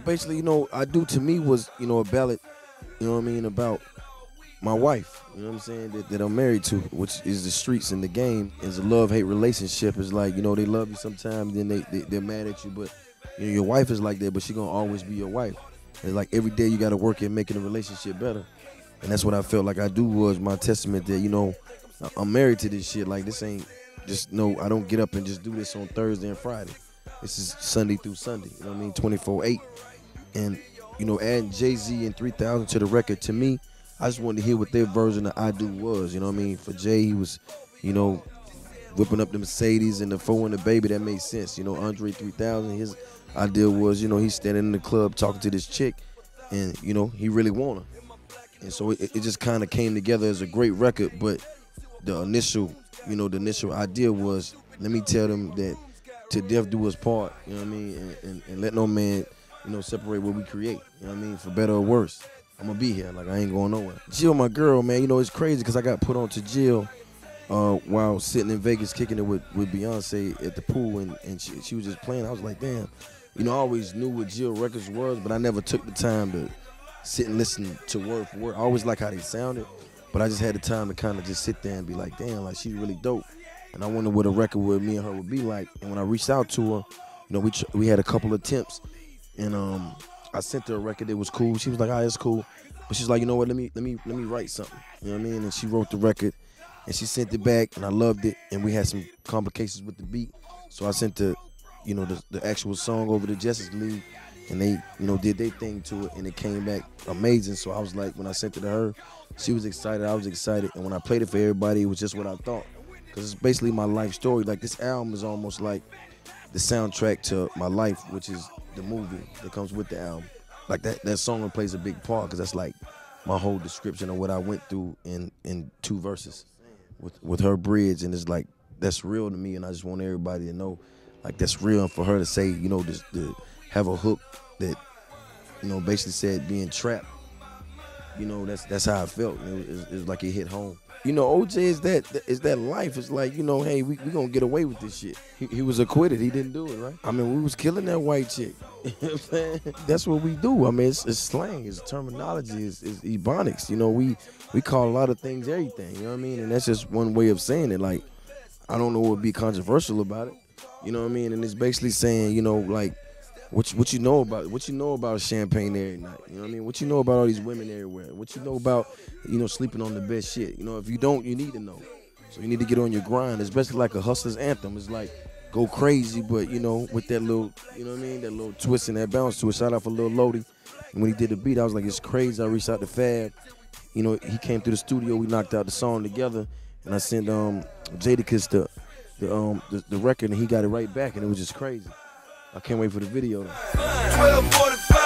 basically, I do to me was, a ballad, about my wife, you know what I'm saying, that I'm married to, which is the streets and the game. It's a love-hate relationship. It's like, they love you sometimes, then they're mad at you, but your wife is like that, but she gonna always be your wife. It's like every day you gotta work at making the relationship better. And that's what I felt like I do was my testament that, I'm married to this shit. Like, this ain't just, I don't get up and just do this on Thursday and Friday. This is Sunday through Sunday, you know what I mean, 24/8. And, adding Jay-Z and 3000 to the record, to me, I just wanted to hear what their version of I Do was, you know what I mean? For Jay, he was, whipping up the Mercedes and the 4 and the baby, that made sense. Andre 3000, his idea was, he's standing in the club talking to this chick and, he really want her. And so it just kind of came together as a great record, but the initial idea was, let me tell them that to death do us part, you know what I mean? And let no man, separate what we create, you know what I mean? For better or worse. I'm gonna be here, like I ain't going nowhere. Jill, my girl, man, it's crazy because I got put on to Jill while sitting in Vegas kicking it with Beyonce at the pool, and she was just playing. I was like, damn, I always knew what Jill records was, but I never took the time to sit and listen to word for word. I always like how they sounded, but I just had the time to kind of just sit there and be like, damn, like she's really dope. And I wondered what a record with me and her would be like. And when I reached out to her, we had a couple attempts, and I sent her a record that was cool. She was like, it's cool. But she's like, you know what, let me write something. You know what I mean? And she wrote the record and she sent it back and I loved it. And we had some complications with the beat. So I sent the actual song over to Justice League and they, did their thing to it and it came back amazing. So I was like, when I sent it to her, she was excited, I was excited. And when I played it for everybody, it was just what I thought. Because it's basically my life story. Like, this album is almost like the soundtrack to my life, which is the movie that comes with the album. Like that song plays a big part because that's like my whole description of what I went through in 2 verses with her bridge, and it's like that's real to me, and I just want everybody to know like that's real, and for her to say, just to have a hook that basically said being trapped, that's how I felt. It was like it hit home. OJ is that life. It's like, hey, we gonna get away with this shit. He was acquitted. He didn't do it, right? I mean, we was killing that white chick. You know what I'm saying? That's what we do. I mean, it's slang, it's terminology, it's ebonics. We call a lot of things everything. You know what I mean? And that's just one way of saying it. Like, I don't know what would be controversial about it. You know what I mean? And it's basically saying, like, what you know about champagne every night. You know what I mean? What you know about all these women everywhere? What you know about, sleeping on the best shit? If you don't, you need to know. So you need to get on your grind. It's basically like a hustler's anthem. It's like go crazy, but with that little, that little twist and that bounce to it. Shout out for Lil Lodi. And when he did the beat, I was like, it's crazy. I reached out to Fab. He came through the studio. We knocked out the song together, and I sent Jadakiss the record, and he got it right back, and it was just crazy. I can't wait for the video though. 12:45.